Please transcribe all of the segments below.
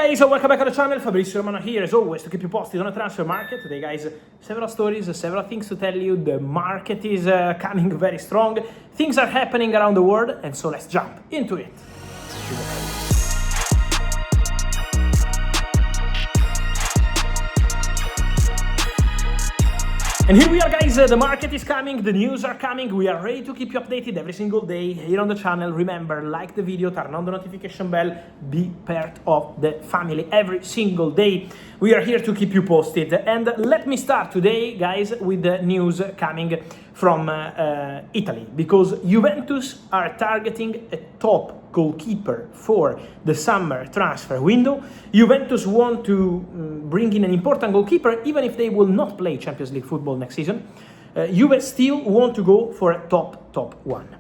guys, welcome back to the channel. Fabrizio Romano here as always to keep you posted on the transfer market. Today guys, several stories, several things to tell you. The market is coming very strong. Things are happening around the world, and so let's jump into it. And here we are guys, the market is coming, the news are coming, we are ready to keep you updated every single day here on the channel. Remember, like the video, turn on the notification bell, be part of the family every single day. We are here to keep you posted. And let me start today guys with the news coming from Italy, because Juventus are targeting a top goalkeeper for the summer transfer window. Juventus want to bring in an important goalkeeper, even if they will not play Champions League football next season. Juve still want to go for a top one.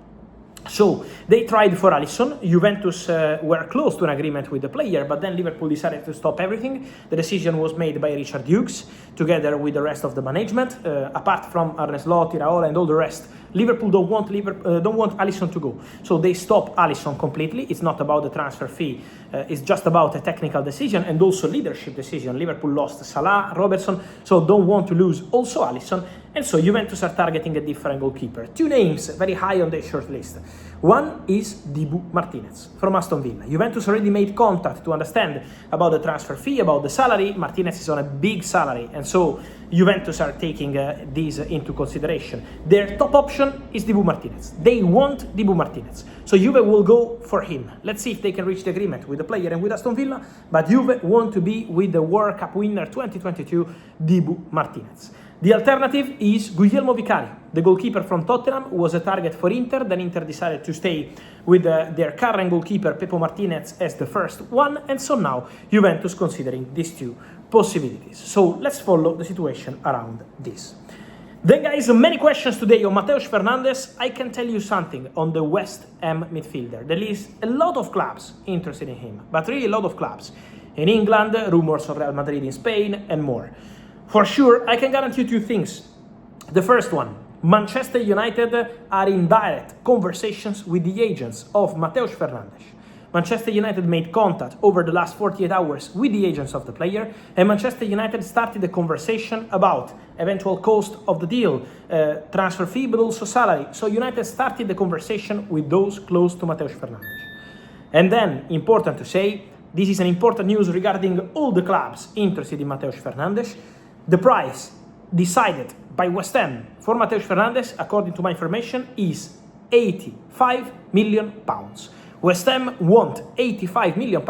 So they tried for Allison. Juventus were close to an agreement with the player, but then Liverpool decided to stop everything. The decision was made by Richard Hughes together with the rest of the management. Apart from Arne Slot, Iraola and all the rest, Liverpool don't want Allison to go. So they stop Allison completely. It's not about the transfer fee. It's just about a technical decision and also leadership decision. Liverpool lost Salah, Robertson, so don't want to lose also Allison. And so Juventus are targeting a different goalkeeper. Two names very high on their short list. One is Martínez from Aston Villa. Juventus already made contact to understand about the transfer fee, about the salary. Martínez is on a big salary, and so Juventus are taking these into consideration. Their top option is Martínez. They want Martínez. So Juve will go for him. Let's see if they can reach the agreement with the player and with Aston Villa, but Juve want to be with the World Cup winner 2022, Martínez. The alternative is Guglielmo Vicario, the goalkeeper from Tottenham, was a target for Inter. Then Inter decided to stay with their current goalkeeper, Pepo Martínez, as the first one. And so now Juventus considering these two possibilities. So let's follow the situation around this. Then guys, many questions today on Mateus Fernandes. I can tell you something on the West Ham midfielder. There is a lot of clubs interested in him, but really a lot of clubs. In England, rumors of Real Madrid in Spain, and more. For sure, I can guarantee you two things. The first one, Manchester United are in direct conversations with the agents of Mateus Fernandes. Manchester United made contact over the last 48 hours with the agents of the player, and Manchester United started a conversation about eventual cost of the deal, transfer fee, but also salary. So United started the conversation with those close to Mateus Fernandes. And then, important to say, this is an important news regarding all the clubs interested in Mateus Fernandes. The price decided by West Ham for Mateus Fernandes, according to my information, is £85 million. West Ham want £85 million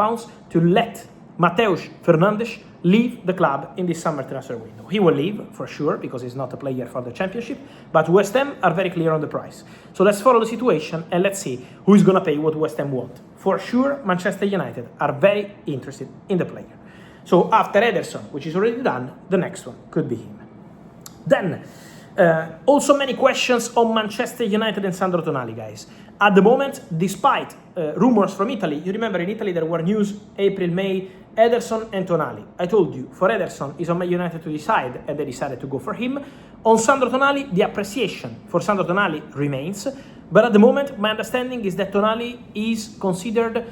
to let Mateus Fernandes leave the club in this summer transfer window. He will leave, for sure, because he's not a player for the Championship, but West Ham are very clear on the price. So let's follow the situation and let's see who is going to pay what West Ham want. For sure, Manchester United are very interested in the player. So after Ederson, which is already done, the next one could be him. Then, also many questions on Manchester United and Sandro Tonali, guys. At the moment, despite rumors from Italy, you remember in Italy there were news April, May, Ederson and Tonali. I told you, for Ederson, it's on Man United to decide, and they decided to go for him. On Sandro Tonali, the appreciation for Sandro Tonali remains, but at the moment, my understanding is that Tonali is considered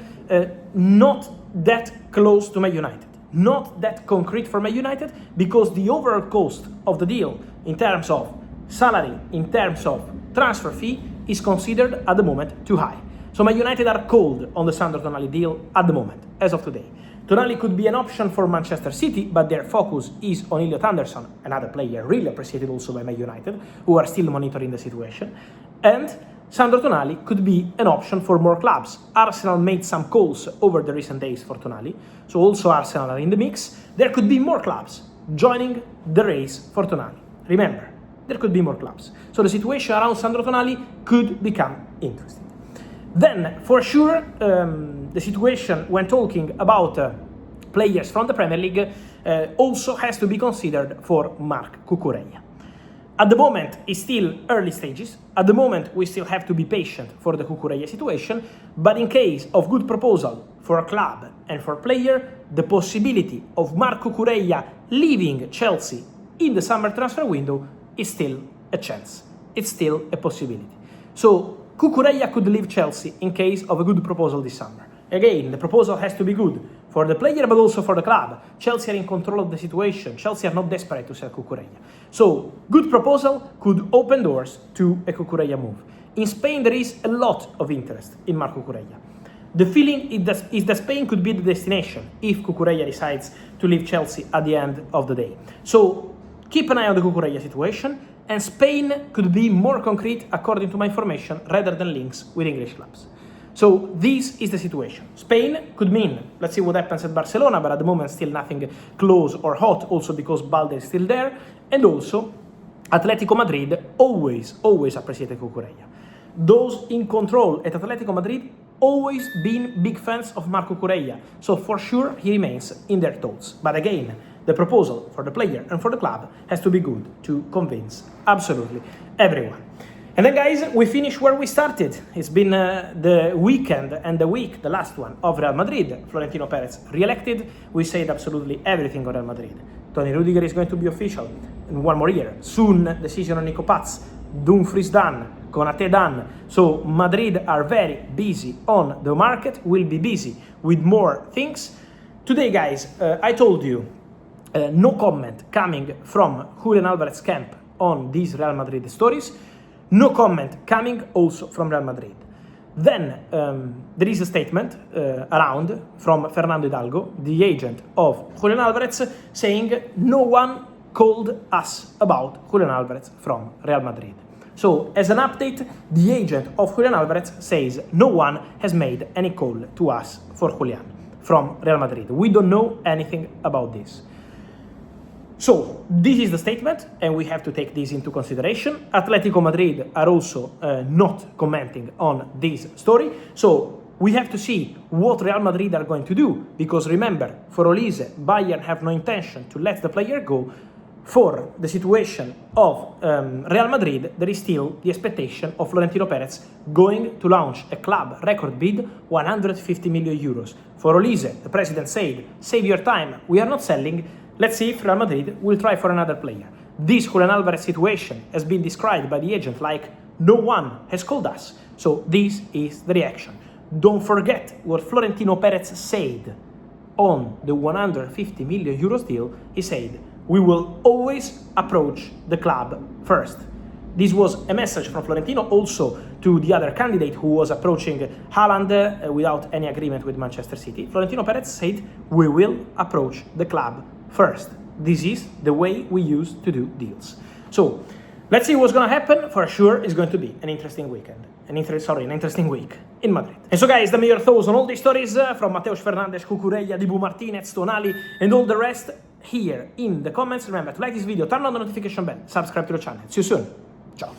not that close to Man United. Not that concrete for Man United, because the overall cost of the deal in terms of salary, in terms of transfer fee, is considered at the moment too high. So Man United are cold on the Sandro Tonali deal at the moment, as of today. Tonali could be an option for Manchester City, but their focus is on Elliot Anderson, another player really appreciated also by Man United, who are still monitoring the situation. And Sandro Tonali could be an option for more clubs. Arsenal made some calls over the recent days for Tonali, so also Arsenal are in the mix. There could be more clubs joining the race for Tonali. Remember, there could be more clubs. So the situation around Sandro Tonali could become interesting. Then, for sure, the situation when talking about players from the Premier League also has to be considered for Marc Cucurella. At the moment, it's still early stages. At the moment, we still have to be patient for the Cucurella situation. But in case of good proposal for a club and for player, the possibility of Marc Cucurella leaving Chelsea in the summer transfer window is still a chance. It's still a possibility. So Cucurella could leave Chelsea in case of a good proposal this summer. Again, the proposal has to be good. for the player but also for the club. Chelsea are in control of the situation. Chelsea are not desperate to sell Cucurella. So, good proposal could open doors to a Cucurella move. In Spain, there is a lot of interest in Marc Cucurella. The feeling is that Spain could be the destination if Cucurella decides to leave Chelsea at the end of the day. So, keep an eye on the Cucurella situation, and Spain could be more concrete according to my information rather than links with English clubs. So this is the situation. Spain could mean, let's see what happens at Barcelona, but at the moment still nothing close or hot, also because Balde is still there, and also Atletico Madrid always appreciated Cucurella. Those in control at Atletico Madrid always been big fans of Marc Cucurella, so for sure he remains in their thoughts. But again, the proposal for the player and for the club has to be good to convince absolutely everyone. And then guys, we finish where we started. It's been the weekend and the week, the last one, of Real Madrid. Florentino Perez re-elected. We said absolutely everything on Real Madrid. Tony Rudiger is going to be official in 1 more year. Soon, decision on Nico Paz. Dumfries done. Konate done. So Madrid are very busy on the market, will be busy with more things. Today guys, I told you, no comment coming from Julian Álvarez camp on these Real Madrid stories. No comment coming also from Real Madrid. Then there is a statement around from Fernando Hidalgo, the agent of Julian Álvarez, saying no one called us about Julian Álvarez from Real Madrid. So, as an update, the agent of Julian Álvarez says no one has made any call to us for Julian from Real Madrid. We don't know anything about this. So, this is the statement, and we have to take this into consideration. Atletico Madrid are also not commenting on this story. So, we have to see what Real Madrid are going to do, because remember, for Olise, Bayern have no intention to let the player go. For the situation of Real Madrid, there is still the expectation of Florentino Perez going to launch a club record bid, 150 million euros. For Olise, the president said, save your time, we are not selling. Let's see if Real Madrid will try for another player. This Julian Álvarez situation has been described by the agent like no one has called us. So this is the reaction. Don't forget what Florentino Perez said on the 150 million euros deal. He said, we will always approach the club first. This was a message from Florentino also to the other candidate who was approaching Haaland without any agreement with Manchester City. Florentino Perez said, we will approach the club first. This is the way we used to do deals. So, let's see what's going to happen. For sure, it's going to be an interesting weekend. An interesting week in Madrid. And so guys, the major thoughts on all these stories from Mateus, Fernandes, Cucurella, Martínez, Tonali, and all the rest here in the comments. Remember to like this video, turn on the notification bell, subscribe to the channel. See you soon. Ciao.